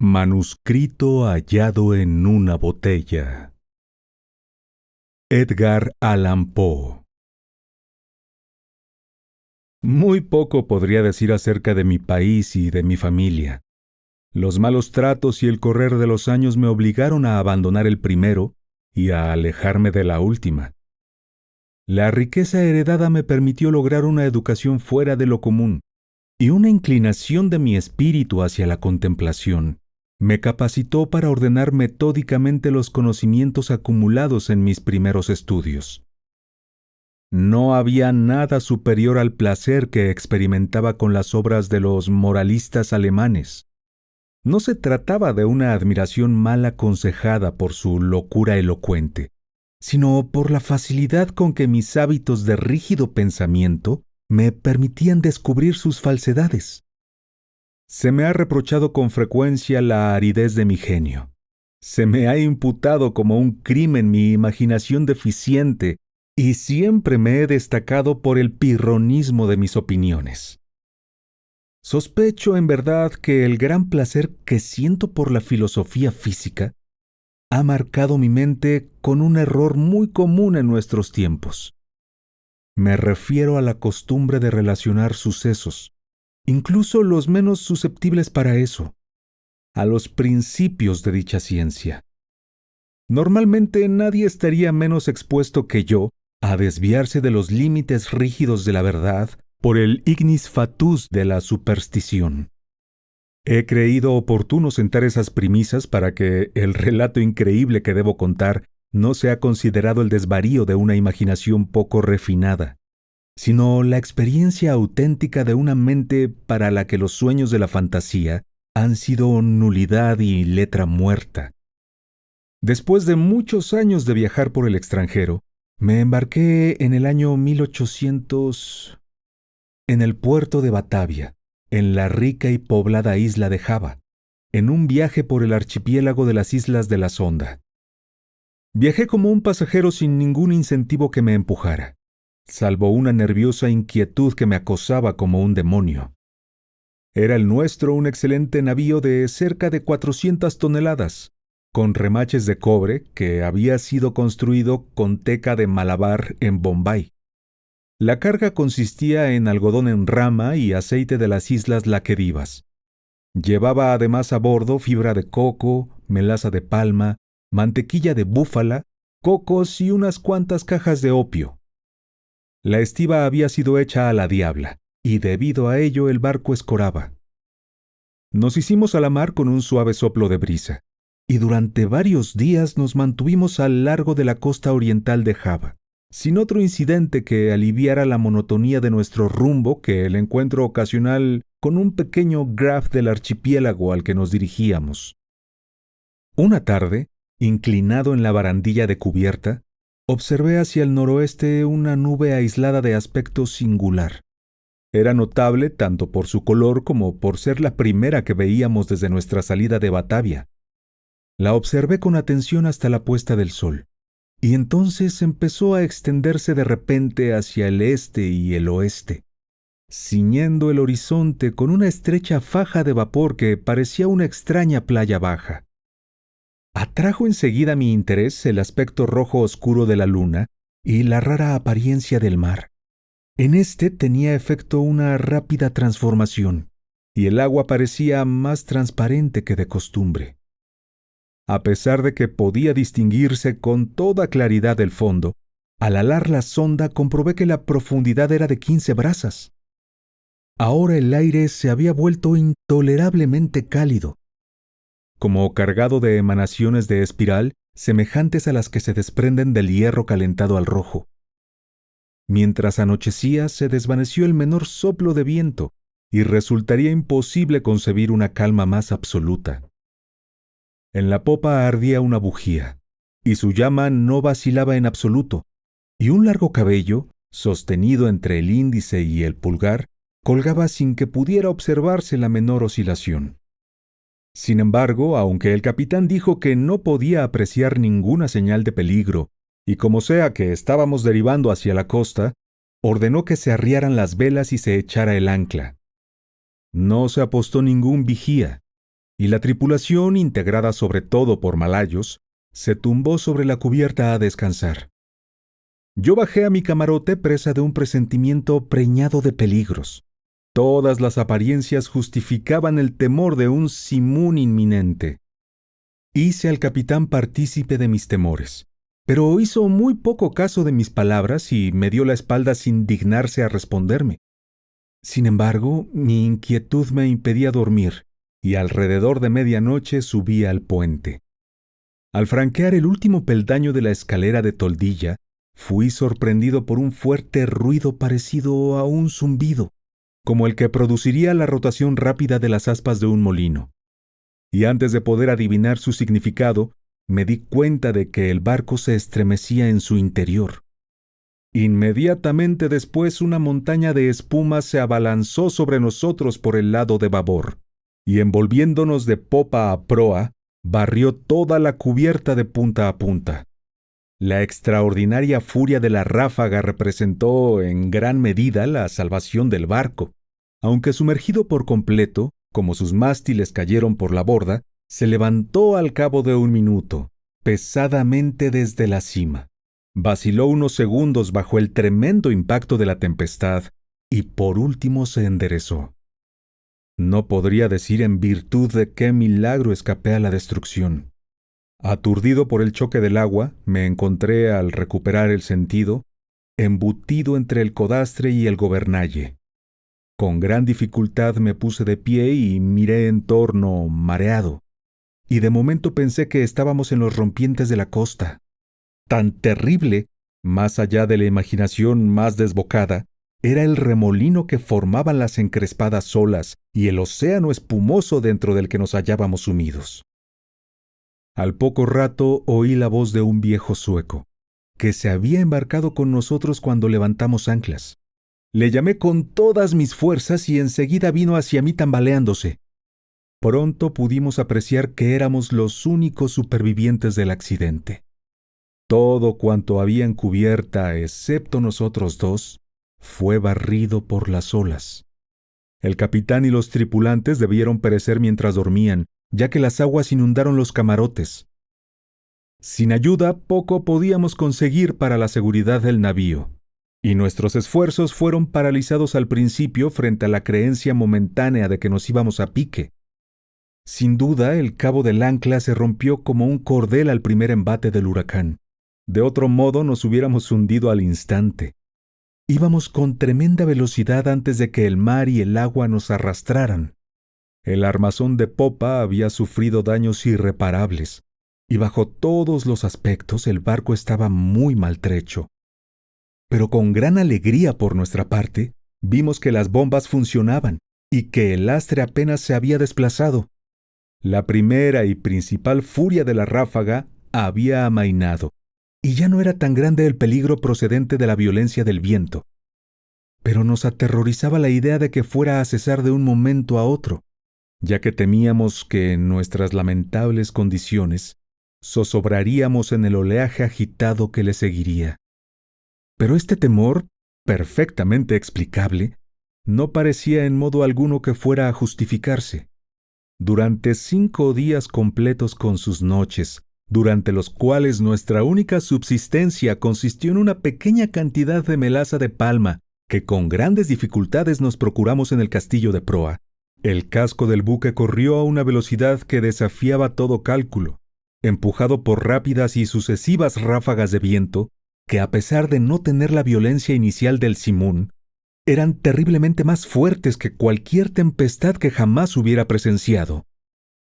Manuscrito hallado en una botella. Edgar Allan Poe. Muy poco podría decir acerca de mi país y de mi familia. Los malos tratos y el correr de los años me obligaron a abandonar el primero y a alejarme de la última. La riqueza heredada me permitió lograr una educación fuera de lo común, y una inclinación de mi espíritu hacia la contemplación me capacitó para ordenar metódicamente los conocimientos acumulados en mis primeros estudios. No había nada superior al placer que experimentaba con las obras de los moralistas alemanes. No se trataba de una admiración mal aconsejada por su locura elocuente, sino por la facilidad con que mis hábitos de rígido pensamiento me permitían descubrir sus falsedades. Se me ha reprochado con frecuencia la aridez de mi genio. Se me ha imputado como un crimen mi imaginación deficiente y siempre me he destacado por el pirronismo de mis opiniones. Sospecho en verdad que el gran placer que siento por la filosofía física ha marcado mi mente con un error muy común en nuestros tiempos. Me refiero a la costumbre de relacionar sucesos, incluso los menos susceptibles para eso, a los principios de dicha ciencia. Normalmente nadie estaría menos expuesto que yo a desviarse de los límites rígidos de la verdad por el ignis fatuus de la superstición. He creído oportuno sentar esas premisas para que el relato increíble que debo contar no sea considerado el desvarío de una imaginación poco refinada, sino la experiencia auténtica de una mente para la que los sueños de la fantasía han sido nulidad y letra muerta. Después de muchos años de viajar por el extranjero, me embarqué en el año 1800 en el puerto de Batavia, en la rica y poblada isla de Java, en un viaje por el archipiélago de las Islas de la Sonda. Viajé como un pasajero sin ningún incentivo que me empujara, salvo una nerviosa inquietud que me acosaba como un demonio. Era el nuestro un excelente navío de cerca de 400 toneladas, con remaches de cobre que había sido construido con teca de Malabar en Bombay. La carga consistía en algodón en rama y aceite de las islas Laquedivas. Llevaba además a bordo fibra de coco, melaza de palma, mantequilla de búfala, cocos y unas cuantas cajas de opio. La estiba había sido hecha a la diabla, y debido a ello el barco escoraba. Nos hicimos a la mar con un suave soplo de brisa, y durante varios días nos mantuvimos al largo de la costa oriental de Java, sin otro incidente que aliviara la monotonía de nuestro rumbo que el encuentro ocasional con un pequeño graf del archipiélago al que nos dirigíamos. Una tarde, inclinado en la barandilla de cubierta, observé hacia el noroeste una nube aislada de aspecto singular. Era notable tanto por su color como por ser la primera que veíamos desde nuestra salida de Batavia. La observé con atención hasta la puesta del sol, y entonces empezó a extenderse de repente hacia el este y el oeste, ciñendo el horizonte con una estrecha faja de vapor que parecía una extraña playa baja. Atrajo enseguida mi interés el aspecto rojo oscuro de la luna y la rara apariencia del mar. En este tenía efecto una rápida transformación, y el agua parecía más transparente que de costumbre. A pesar de que podía distinguirse con toda claridad el fondo, al alar la sonda comprobé que la profundidad era de 15 brazas. Ahora el aire se había vuelto intolerablemente cálido, como cargado de emanaciones de espiral semejantes a las que se desprenden del hierro calentado al rojo. Mientras anochecía, se desvaneció el menor soplo de viento, y resultaría imposible concebir una calma más absoluta. En la popa ardía una bujía, y su llama no vacilaba en absoluto, y un largo cabello, sostenido entre el índice y el pulgar, colgaba sin que pudiera observarse la menor oscilación. Sin embargo, aunque el capitán dijo que no podía apreciar ninguna señal de peligro, y como sea que estábamos derivando hacia la costa, ordenó que se arriaran las velas y se echara el ancla. No se apostó ningún vigía, y la tripulación, integrada sobre todo por malayos, se tumbó sobre la cubierta a descansar. Yo bajé a mi camarote presa de un presentimiento preñado de peligros. Todas las apariencias justificaban el temor de un simoún inminente. Hice al capitán partícipe de mis temores, pero hizo muy poco caso de mis palabras y me dio la espalda sin dignarse a responderme. Sin embargo, mi inquietud me impedía dormir, y alrededor de medianoche subí al puente. Al franquear el último peldaño de la escalera de toldilla, fui sorprendido por un fuerte ruido parecido a un zumbido, como el que produciría la rotación rápida de las aspas de un molino. Y antes de poder adivinar su significado, me di cuenta de que el barco se estremecía en su interior. Inmediatamente después una montaña de espuma se abalanzó sobre nosotros por el lado de babor, y envolviéndonos de popa a proa, barrió toda la cubierta de punta a punta. La extraordinaria furia de la ráfaga representó en gran medida la salvación del barco. Aunque sumergido por completo, como sus mástiles cayeron por la borda, se levantó al cabo de un minuto, pesadamente desde la cima. Vaciló unos segundos bajo el tremendo impacto de la tempestad y por último se enderezó. No podría decir en virtud de qué milagro escapé a la destrucción. Aturdido por el choque del agua, me encontré, al recuperar el sentido, embutido entre el codastre y el gobernalle. Con gran dificultad me puse de pie y miré en torno, mareado, y de momento pensé que estábamos en los rompientes de la costa. Tan terrible, más allá de la imaginación más desbocada, era el remolino que formaban las encrespadas olas y el océano espumoso dentro del que nos hallábamos sumidos. Al poco rato oí la voz de un viejo sueco, que se había embarcado con nosotros cuando levantamos anclas. Le llamé con todas mis fuerzas y enseguida vino hacia mí tambaleándose. Pronto pudimos apreciar que éramos los únicos supervivientes del accidente. Todo cuanto había en cubierta, excepto nosotros dos, fue barrido por las olas. El capitán y los tripulantes debieron perecer mientras dormían, ya que las aguas inundaron los camarotes. Sin ayuda, poco podíamos conseguir para la seguridad del navío, y nuestros esfuerzos fueron paralizados al principio frente a la creencia momentánea de que nos íbamos a pique. Sin duda, el cabo del ancla se rompió como un cordel al primer embate del huracán. De otro modo nos hubiéramos hundido al instante. Íbamos con tremenda velocidad antes de que el mar y el agua nos arrastraran. El armazón de popa había sufrido daños irreparables, y bajo todos los aspectos el barco estaba muy maltrecho. Pero con gran alegría por nuestra parte, vimos que las bombas funcionaban y que el lastre apenas se había desplazado. La primera y principal furia de la ráfaga había amainado, y ya no era tan grande el peligro procedente de la violencia del viento. Pero nos aterrorizaba la idea de que fuera a cesar de un momento a otro, ya que temíamos que en nuestras lamentables condiciones zozobraríamos en el oleaje agitado que le seguiría. Pero este temor, perfectamente explicable, no parecía en modo alguno que fuera a justificarse. Durante 5 días completos con sus noches, durante los cuales nuestra única subsistencia consistió en una pequeña cantidad de melaza de palma que con grandes dificultades nos procuramos en el castillo de proa, el casco del buque corrió a una velocidad que desafiaba todo cálculo, empujado por rápidas y sucesivas ráfagas de viento que, a pesar de no tener la violencia inicial del simoún, eran terriblemente más fuertes que cualquier tempestad que jamás hubiera presenciado.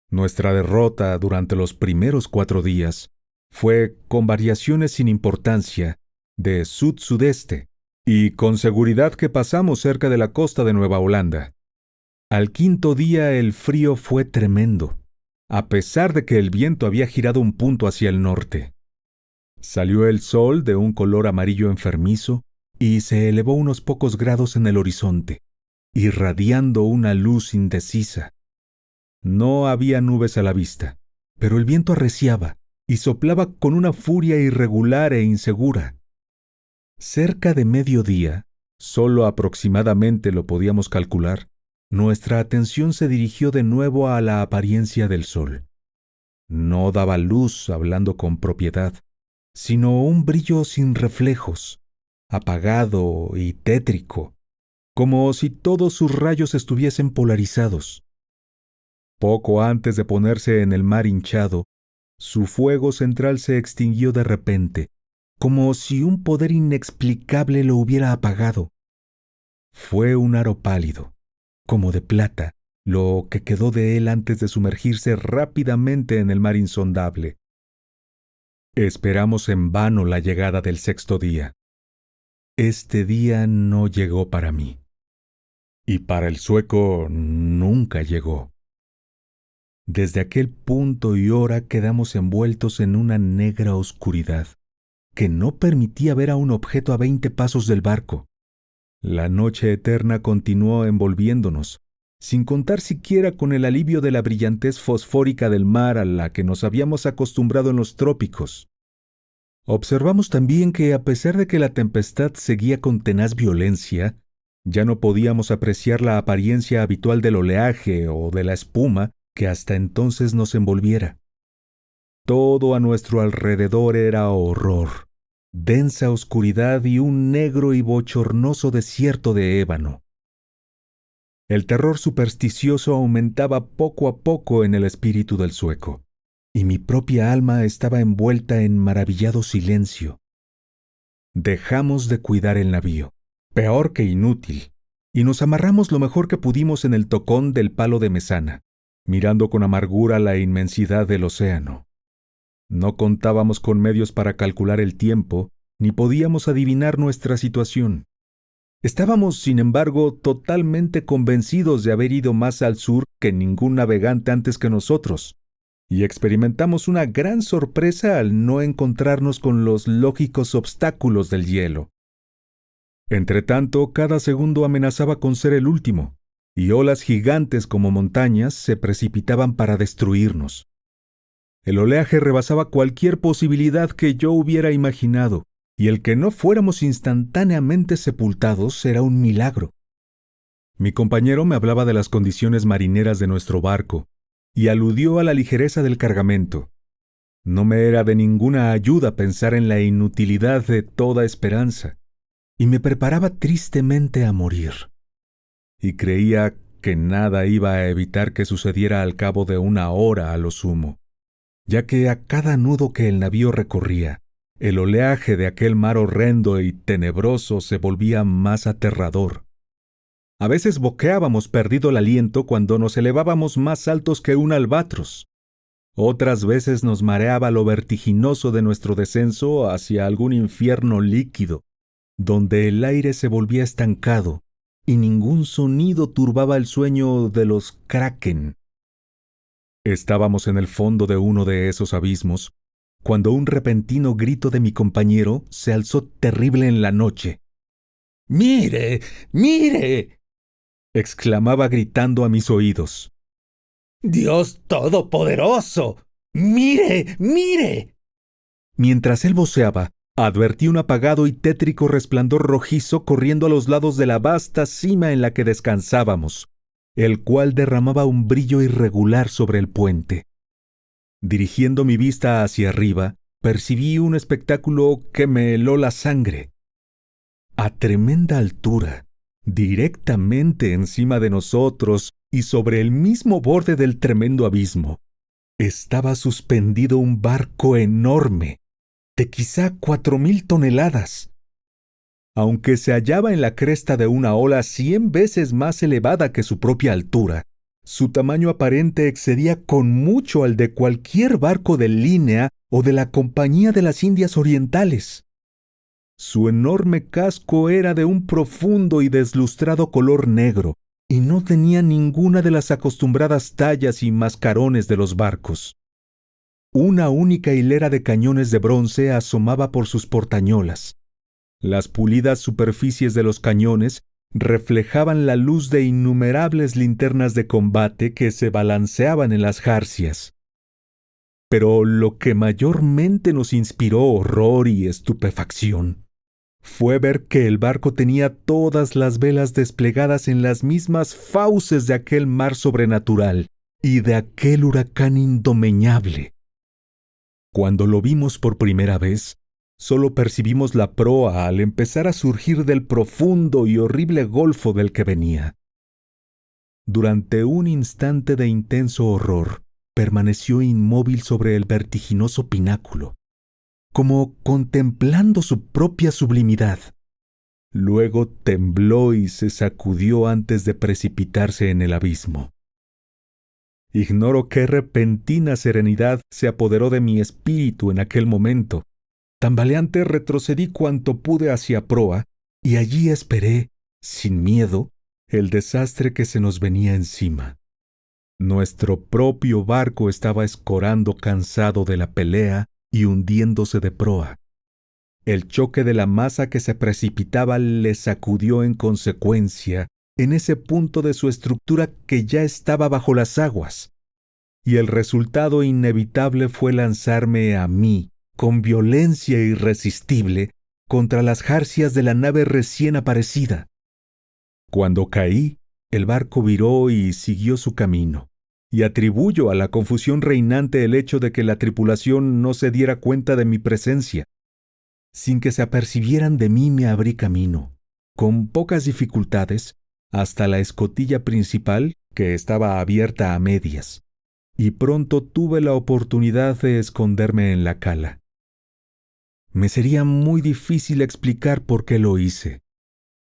Nuestra derrota durante los primeros 4 días fue, con variaciones sin importancia, de sud-sudeste, y con seguridad que pasamos cerca de la costa de Nueva Holanda. Al 5.º día el frío fue tremendo, a pesar de que el viento había girado un punto hacia el norte. Salió el sol de un color amarillo enfermizo y se elevó unos pocos grados en el horizonte, irradiando una luz indecisa. No había nubes a la vista, pero el viento arreciaba y soplaba con una furia irregular e insegura. Cerca de mediodía, solo aproximadamente lo podíamos calcular, nuestra atención se dirigió de nuevo a la apariencia del sol. No daba luz hablando con propiedad, sino un brillo sin reflejos, apagado y tétrico, como si todos sus rayos estuviesen polarizados. Poco antes de ponerse en el mar hinchado, su fuego central se extinguió de repente, como si un poder inexplicable lo hubiera apagado. Fue un aro pálido, como de plata, lo que quedó de él antes de sumergirse rápidamente en el mar insondable. Esperamos en vano la llegada del sexto día. Este día no llegó para mí. Y para el sueco nunca llegó. Desde aquel punto y hora quedamos envueltos en una negra oscuridad que no permitía ver a un objeto a 20 pasos del barco. La noche eterna continuó envolviéndonos, sin contar siquiera con el alivio de la brillantez fosfórica del mar a la que nos habíamos acostumbrado en los trópicos. Observamos también que, a pesar de que la tempestad seguía con tenaz violencia, ya no podíamos apreciar la apariencia habitual del oleaje o de la espuma que hasta entonces nos envolviera. Todo a nuestro alrededor era horror, densa oscuridad y un negro y bochornoso desierto de ébano. El terror supersticioso aumentaba poco a poco en el espíritu del sueco, y mi propia alma estaba envuelta en maravillado silencio. Dejamos de cuidar el navío, peor que inútil, y nos amarramos lo mejor que pudimos en el tocón del palo de mesana, mirando con amargura la inmensidad del océano. No contábamos con medios para calcular el tiempo, ni podíamos adivinar nuestra situación. Estábamos, sin embargo, totalmente convencidos de haber ido más al sur que ningún navegante antes que nosotros, y experimentamos una gran sorpresa al no encontrarnos con los lógicos obstáculos del hielo. Entretanto, cada segundo amenazaba con ser el último, y olas gigantes como montañas se precipitaban para destruirnos. El oleaje rebasaba cualquier posibilidad que yo hubiera imaginado, y el que no fuéramos instantáneamente sepultados era un milagro. Mi compañero me hablaba de las condiciones marineras de nuestro barco, y aludió a la ligereza del cargamento. No me era de ninguna ayuda pensar en la inutilidad de toda esperanza, y me preparaba tristemente a morir. Y creía que nada iba a evitar que sucediera al cabo de una hora a lo sumo, ya que a cada nudo que el navío recorría, el oleaje de aquel mar horrendo y tenebroso se volvía más aterrador. A veces boqueábamos perdido el aliento cuando nos elevábamos más altos que un albatros. Otras veces nos mareaba lo vertiginoso de nuestro descenso hacia algún infierno líquido, donde el aire se volvía estancado y ningún sonido turbaba el sueño de los kraken. Estábamos en el fondo de uno de esos abismos, cuando un repentino grito de mi compañero se alzó terrible en la noche. ¡Mire! ¡Mire!, exclamaba gritando a mis oídos. ¡Dios Todopoderoso! ¡Mire! ¡Mire! Mientras él voceaba, advertí un apagado y tétrico resplandor rojizo corriendo a los lados de la vasta cima en la que descansábamos, el cual derramaba un brillo irregular sobre el puente. Dirigiendo mi vista hacia arriba, percibí un espectáculo que me heló la sangre. A tremenda altura, directamente encima de nosotros y sobre el mismo borde del tremendo abismo, estaba suspendido un barco enorme, de quizá 4,000 toneladas. Aunque se hallaba en la cresta de una ola 100 veces más elevada que su propia altura, su tamaño aparente excedía con mucho al de cualquier barco de línea o de la Compañía de las Indias Orientales. Su enorme casco era de un profundo y deslustrado color negro, y no tenía ninguna de las acostumbradas tallas y mascarones de los barcos. Una única hilera de cañones de bronce asomaba por sus portañolas. Las pulidas superficies de los cañones reflejaban la luz de innumerables linternas de combate que se balanceaban en las jarcias. Pero lo que mayormente nos inspiró horror y estupefacción fue ver que el barco tenía todas las velas desplegadas en las mismas fauces de aquel mar sobrenatural y de aquel huracán indomeñable. Cuando lo vimos por primera vez, solo percibimos la proa al empezar a surgir del profundo y horrible golfo del que venía. Durante un instante de intenso horror, permaneció inmóvil sobre el vertiginoso pináculo, como contemplando su propia sublimidad. Luego tembló y se sacudió antes de precipitarse en el abismo. Ignoro qué repentina serenidad se apoderó de mi espíritu en aquel momento. Tambaleante retrocedí cuanto pude hacia proa y allí esperé, sin miedo, el desastre que se nos venía encima. Nuestro propio barco estaba escorando cansado de la pelea y hundiéndose de proa. El choque de la masa que se precipitaba le sacudió en consecuencia en ese punto de su estructura que ya estaba bajo las aguas. Y el resultado inevitable fue lanzarme a mí, con violencia irresistible, contra las jarcias de la nave recién aparecida. Cuando caí, el barco viró y siguió su camino, y atribuyo a la confusión reinante el hecho de que la tripulación no se diera cuenta de mi presencia. Sin que se apercibieran de mí me abrí camino, con pocas dificultades, hasta la escotilla principal, que estaba abierta a medias, y pronto tuve la oportunidad de esconderme en la cala. Me sería muy difícil explicar por qué lo hice.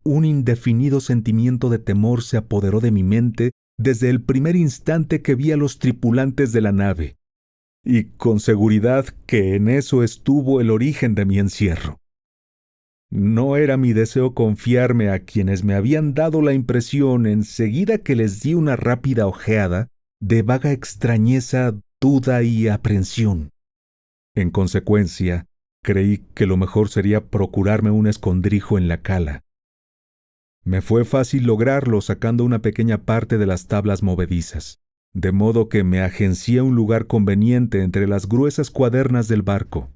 Un indefinido sentimiento de temor se apoderó de mi mente desde el primer instante que vi a los tripulantes de la nave, y con seguridad que en eso estuvo el origen de mi encierro. No era mi deseo confiarme a quienes me habían dado la impresión, enseguida que les di una rápida ojeada, de vaga extrañeza, duda y aprensión. En consecuencia, creí que lo mejor sería procurarme un escondrijo en la cala. Me fue fácil lograrlo sacando una pequeña parte de las tablas movedizas, de modo que me agencié un lugar conveniente entre las gruesas cuadernas del barco.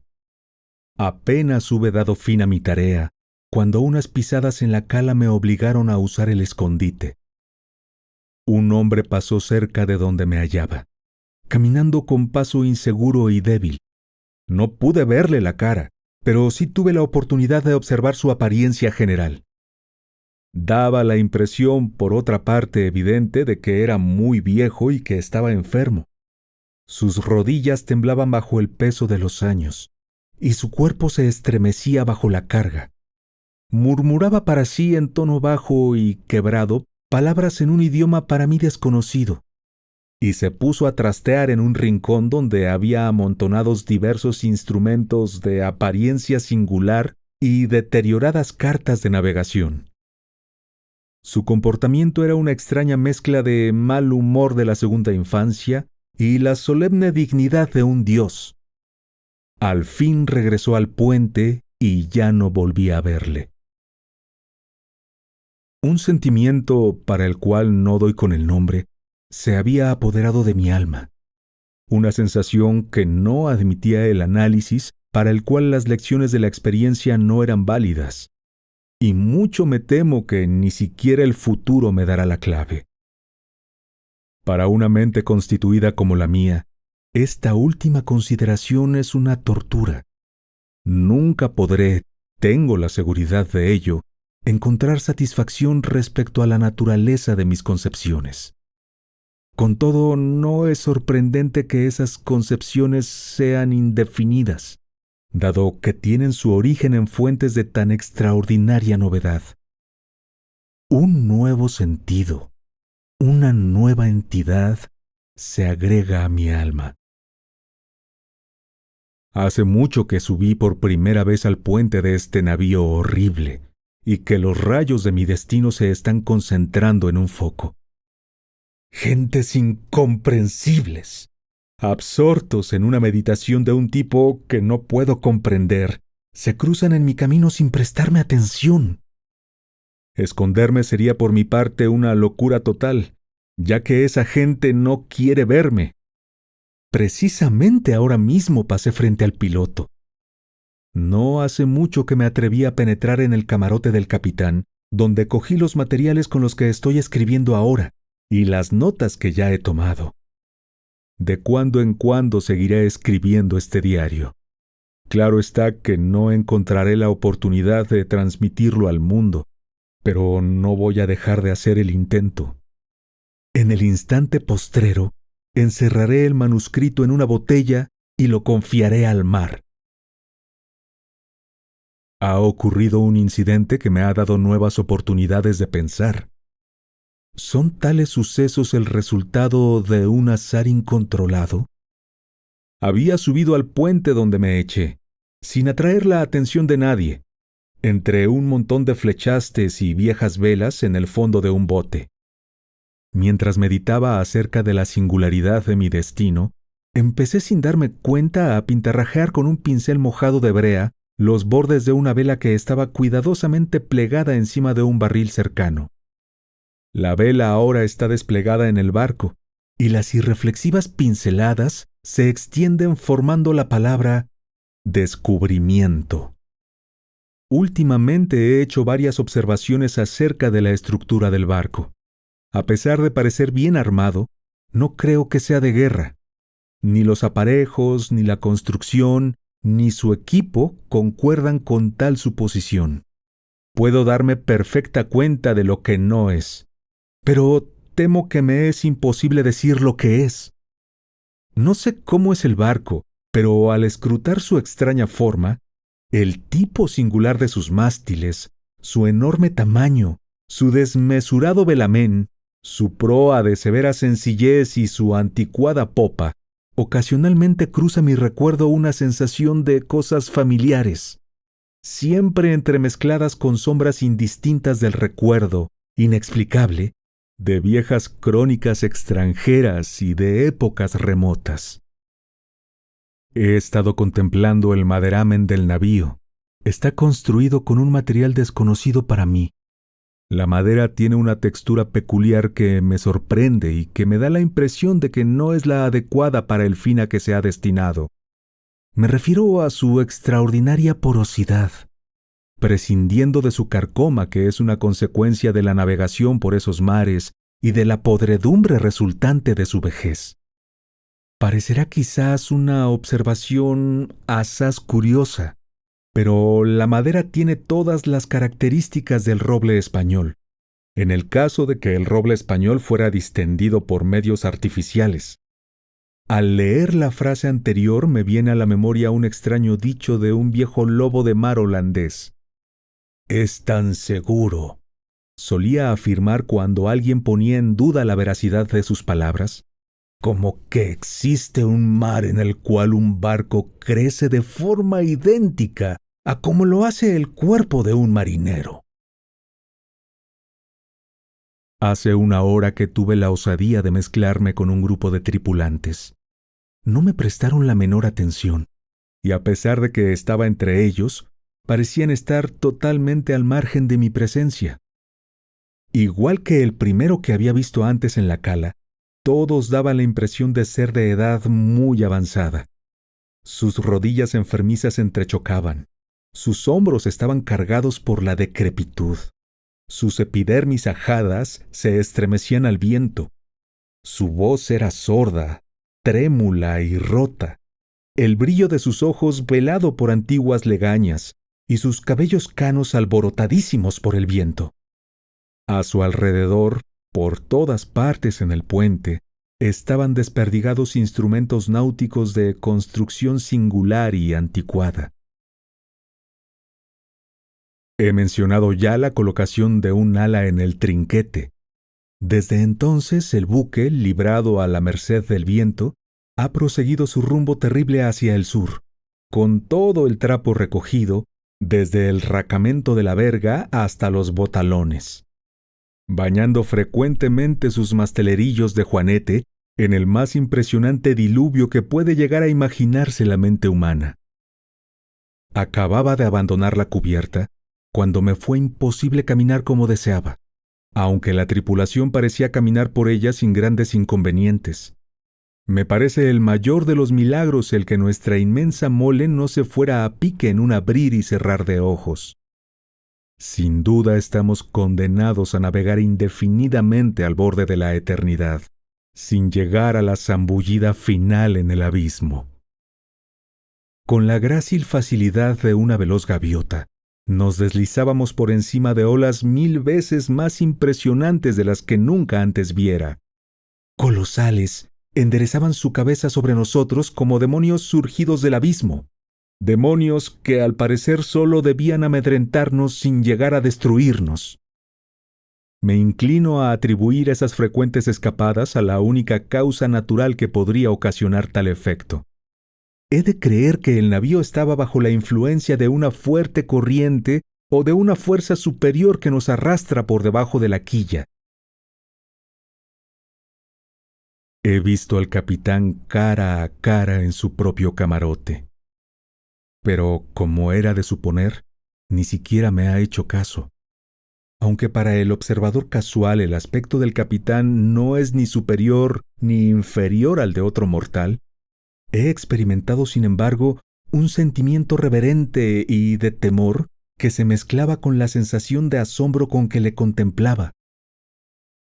Apenas hube dado fin a mi tarea, cuando unas pisadas en la cala me obligaron a usar el escondite. Un hombre pasó cerca de donde me hallaba, caminando con paso inseguro y débil. No pude verle la cara, pero sí tuve la oportunidad de observar su apariencia general. Daba la impresión, por otra parte evidente, de que era muy viejo y que estaba enfermo. Sus rodillas temblaban bajo el peso de los años, y su cuerpo se estremecía bajo la carga. Murmuraba para sí en tono bajo y quebrado palabras en un idioma para mí desconocido, y se puso a trastear en un rincón donde había amontonados diversos instrumentos de apariencia singular y deterioradas cartas de navegación. Su comportamiento era una extraña mezcla de mal humor de la segunda infancia y la solemne dignidad de un dios. Al fin regresó al puente y ya no volví a verle. Un sentimiento, para el cual no doy con el nombre, se había apoderado de mi alma. Una sensación que no admitía el análisis, para el cual las lecciones de la experiencia no eran válidas. Y mucho me temo que ni siquiera el futuro me dará la clave. Para una mente constituida como la mía, esta última consideración es una tortura. Nunca podré, tengo la seguridad de ello, encontrar satisfacción respecto a la naturaleza de mis concepciones. Con todo, no es sorprendente que esas concepciones sean indefinidas, dado que tienen su origen en fuentes de tan extraordinaria novedad. Un nuevo sentido, una nueva entidad se agrega a mi alma. Hace mucho que subí por primera vez al puente de este navío horrible, y que los rayos de mi destino se están concentrando en un foco. Gentes incomprensibles, absortos en una meditación de un tipo que no puedo comprender, se cruzan en mi camino sin prestarme atención. Esconderme sería por mi parte una locura total, ya que esa gente no quiere verme. Precisamente ahora mismo pasé frente al piloto. No hace mucho que me atreví a penetrar en el camarote del capitán, donde cogí los materiales con los que estoy escribiendo ahora y las notas que ya he tomado. De cuando en cuando seguiré escribiendo este diario. Claro está que no encontraré la oportunidad de transmitirlo al mundo, pero no voy a dejar de hacer el intento. En el instante postrero, encerraré el manuscrito en una botella y lo confiaré al mar. Ha ocurrido un incidente que me ha dado nuevas oportunidades de pensar. ¿Son tales sucesos el resultado de un azar incontrolado? Había subido al puente donde me eché, sin atraer la atención de nadie, entre un montón de flechastes y viejas velas en el fondo de un bote. Mientras meditaba acerca de la singularidad de mi destino, empecé sin darme cuenta a pintarrajear con un pincel mojado de brea los bordes de una vela que estaba cuidadosamente plegada encima de un barril cercano. La vela ahora está desplegada en el barco, y las irreflexivas pinceladas se extienden formando la palabra descubrimiento. Últimamente he hecho varias observaciones acerca de la estructura del barco. A pesar de parecer bien armado, no creo que sea de guerra. Ni los aparejos, ni la construcción, ni su equipo concuerdan con tal suposición. Puedo darme perfecta cuenta de lo que no es, pero temo que me es imposible decir lo que es. No sé cómo es el barco, pero al escrutar su extraña forma, el tipo singular de sus mástiles, su enorme tamaño, su desmesurado velamén, su proa de severa sencillez y su anticuada popa, ocasionalmente cruza mi recuerdo una sensación de cosas familiares, siempre entremezcladas con sombras indistintas del recuerdo, inexplicable, de viejas crónicas extranjeras y de épocas remotas. He estado contemplando el maderamen del navío. Está construido con un material desconocido para mí. La madera tiene una textura peculiar que me sorprende y que me da la impresión de que no es la adecuada para el fin a que se ha destinado. Me refiero a su extraordinaria porosidad, prescindiendo de su carcoma, que es una consecuencia de la navegación por esos mares y de la podredumbre resultante de su vejez. Parecerá quizás una observación asaz curiosa, pero la madera tiene todas las características del roble español, en el caso de que el roble español fuera distendido por medios artificiales. Al leer la frase anterior me viene a la memoria un extraño dicho de un viejo lobo de mar holandés. «Es tan seguro», solía afirmar cuando alguien ponía en duda la veracidad de sus palabras, «como que existe un mar en el cual un barco crece de forma idéntica a como lo hace el cuerpo de un marinero». Hace una hora que tuve la osadía de mezclarme con un grupo de tripulantes. No me prestaron la menor atención, y a pesar de que estaba entre ellos, parecían estar totalmente al margen de mi presencia. Igual que el primero que había visto antes en la cala, todos daban la impresión de ser de edad muy avanzada. Sus rodillas enfermizas entrechocaban, sus hombros estaban cargados por la decrepitud, sus epidermis ajadas se estremecían al viento, su voz era sorda, trémula y rota, el brillo de sus ojos velado por antiguas legañas y sus cabellos canos alborotadísimos por el viento. A su alrededor, por todas partes en el puente, estaban desperdigados instrumentos náuticos de construcción singular y anticuada. He mencionado ya la colocación de un ala en el trinquete. Desde entonces el buque, librado a la merced del viento, ha proseguido su rumbo terrible hacia el sur, con todo el trapo recogido, desde el racamento de la verga hasta los botalones, bañando frecuentemente sus mastelerillos de juanete en el más impresionante diluvio que puede llegar a imaginarse la mente humana. Acababa de abandonar la cubierta cuando me fue imposible caminar como deseaba, aunque la tripulación parecía caminar por ella sin grandes inconvenientes. Me parece el mayor de los milagros el que nuestra inmensa mole no se fuera a pique en un abrir y cerrar de ojos. Sin duda estamos condenados a navegar indefinidamente al borde de la eternidad, sin llegar a la zambullida final en el abismo. Con la grácil facilidad de una veloz gaviota, nos deslizábamos por encima de olas 1000 veces más impresionantes de las que nunca antes viera. Colosales, enderezaban su cabeza sobre nosotros como demonios surgidos del abismo. Demonios que al parecer solo debían amedrentarnos sin llegar a destruirnos. Me inclino a atribuir esas frecuentes escapadas a la única causa natural que podría ocasionar tal efecto. He de creer que el navío estaba bajo la influencia de una fuerte corriente o de una fuerza superior que nos arrastra por debajo de la quilla. He visto al capitán cara a cara en su propio camarote. Pero, como era de suponer, ni siquiera me ha hecho caso. Aunque para el observador casual el aspecto del capitán no es ni superior ni inferior al de otro mortal, he experimentado, sin embargo, un sentimiento reverente y de temor que se mezclaba con la sensación de asombro con que le contemplaba.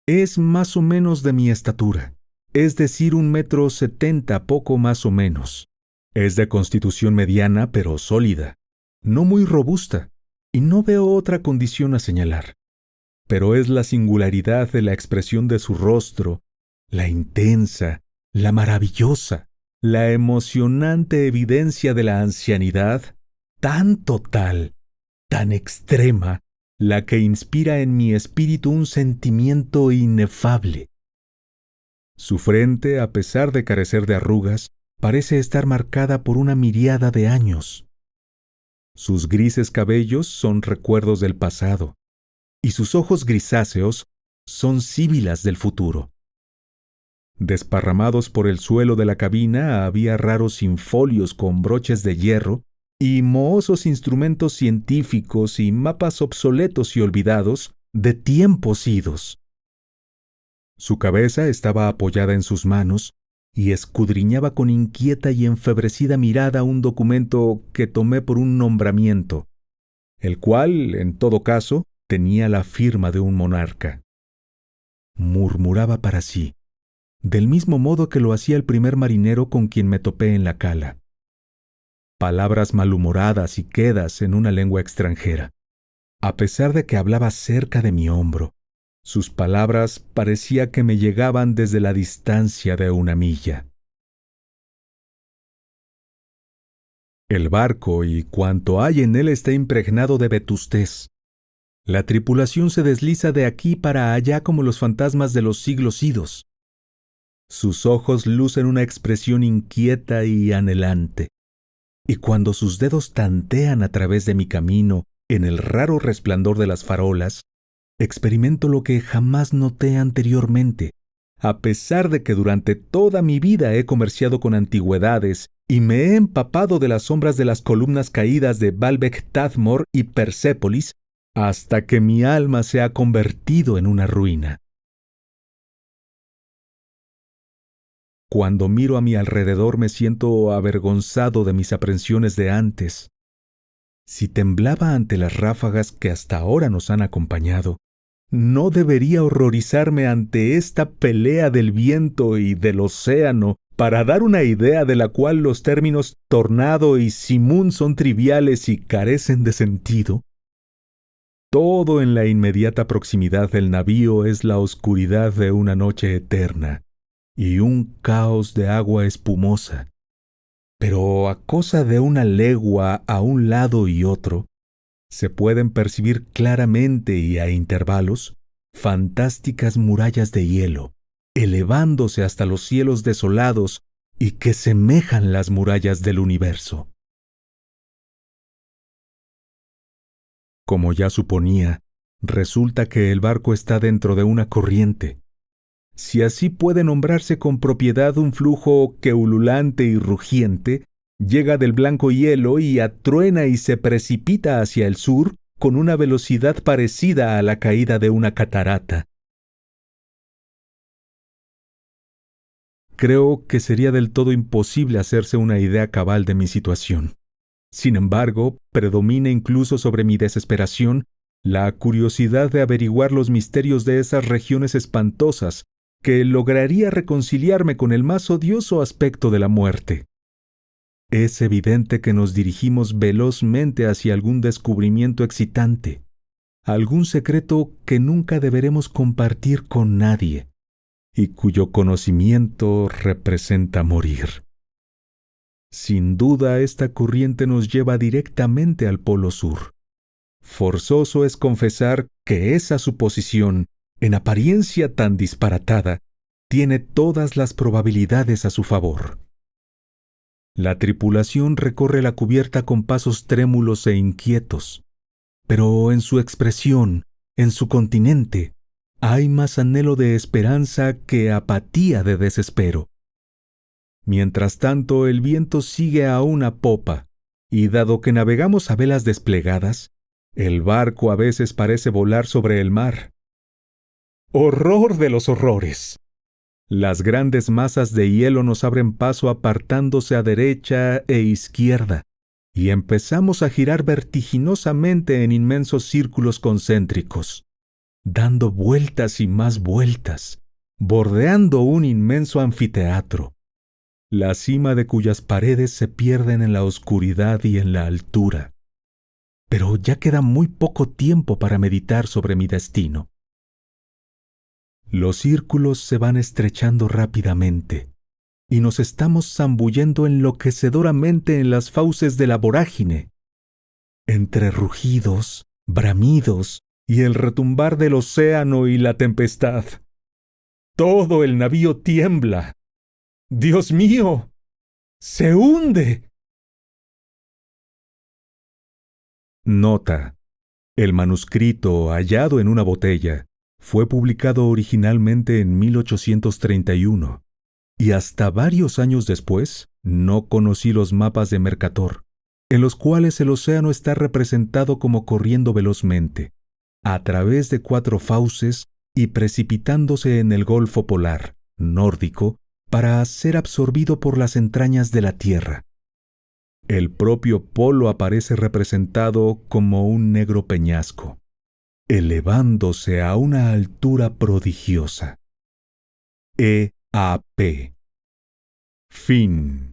Es más o menos de mi estatura, es decir, 1,70 m poco más o menos. Es de constitución mediana pero sólida, no muy robusta, y no veo otra condición a señalar. Pero es la singularidad de la expresión de su rostro, la intensa, la maravillosa, la emocionante evidencia de la ancianidad, tan total, tan extrema, la que inspira en mi espíritu un sentimiento inefable. Su frente, a pesar de carecer de arrugas, parece estar marcada por una miríada de años. Sus grises cabellos son recuerdos del pasado, y sus ojos grisáceos son síbilas del futuro. Desparramados por el suelo de la cabina había raros infolios con broches de hierro y mohosos instrumentos científicos y mapas obsoletos y olvidados de tiempos idos. Su cabeza estaba apoyada en sus manos y escudriñaba con inquieta y enfebrecida mirada un documento que tomé por un nombramiento, el cual, en todo caso, tenía la firma de un monarca. Murmuraba para sí, del mismo modo que lo hacía el primer marinero con quien me topé en la cala. Palabras malhumoradas y quedas en una lengua extranjera. A pesar de que hablaba cerca de mi hombro, sus palabras parecía que me llegaban desde la distancia de 1 milla. El barco y cuanto hay en él está impregnado de vetustez. La tripulación se desliza de aquí para allá como los fantasmas de los siglos idos. Sus ojos lucen una expresión inquieta y anhelante, y cuando sus dedos tantean a través de mi camino en el raro resplandor de las farolas, experimento lo que jamás noté anteriormente, a pesar de que durante toda mi vida he comerciado con antigüedades y me he empapado de las sombras de las columnas caídas de Baalbek Tadmor y Persépolis, hasta que mi alma se ha convertido en una ruina. Cuando miro a mi alrededor me siento avergonzado de mis aprensiones de antes. Si temblaba ante las ráfagas que hasta ahora nos han acompañado, no debería horrorizarme ante esta pelea del viento y del océano, para dar una idea de la cual los términos tornado y simún son triviales y carecen de sentido. Todo en la inmediata proximidad del navío es la oscuridad de una noche eterna y un caos de agua espumosa. Pero a cosa de 1 legua a un lado y otro, se pueden percibir claramente y a intervalos fantásticas murallas de hielo, elevándose hasta los cielos desolados y que semejan las murallas del universo. Como ya suponía, resulta que el barco está dentro de una corriente. Si así puede nombrarse con propiedad un flujo que ululante y rugiente, llega del blanco hielo y atruena y se precipita hacia el sur con una velocidad parecida a la caída de una catarata. creo que sería del todo imposible hacerse una idea cabal de mi situación. Sin embargo, predomina incluso sobre mi desesperación la curiosidad de averiguar los misterios de esas regiones espantosas que lograría reconciliarme con el más odioso aspecto de la muerte. Es evidente que nos dirigimos velozmente hacia algún descubrimiento excitante, algún secreto que nunca deberemos compartir con nadie y cuyo conocimiento representa morir. Sin duda, esta corriente nos lleva directamente al Polo Sur. Forzoso es confesar que esa suposición, en apariencia tan disparatada, tiene todas las probabilidades a su favor. La tripulación recorre la cubierta con pasos trémulos e inquietos, pero en su expresión, en su continente, hay más anhelo de esperanza que apatía de desespero. Mientras tanto, el viento sigue aún a popa, y dado que navegamos a velas desplegadas, el barco a veces parece volar sobre el mar. ¡Horror de los horrores! Las grandes masas de hielo nos abren paso apartándose a derecha e izquierda, y empezamos a girar vertiginosamente en inmensos círculos concéntricos, dando vueltas y más vueltas, bordeando un inmenso anfiteatro, la cima de cuyas paredes se pierden en la oscuridad y en la altura. Pero ya queda muy poco tiempo para meditar sobre mi destino. Los círculos se van estrechando rápidamente, y nos estamos zambullendo enloquecedoramente en las fauces de la vorágine. Entre rugidos, bramidos y el retumbar del océano y la tempestad, todo el navío tiembla. ¡Dios mío! ¡Se hunde! Nota: el manuscrito hallado en una botella fue publicado originalmente en 1831, y hasta varios años después no conocí los mapas de Mercator, en los cuales el océano está representado como corriendo velozmente, a través de 4 fauces y precipitándose en el Golfo Polar, nórdico, para ser absorbido por las entrañas de la Tierra. El propio polo aparece representado como un negro peñasco, elevándose a una altura prodigiosa. E.A.P. Fin.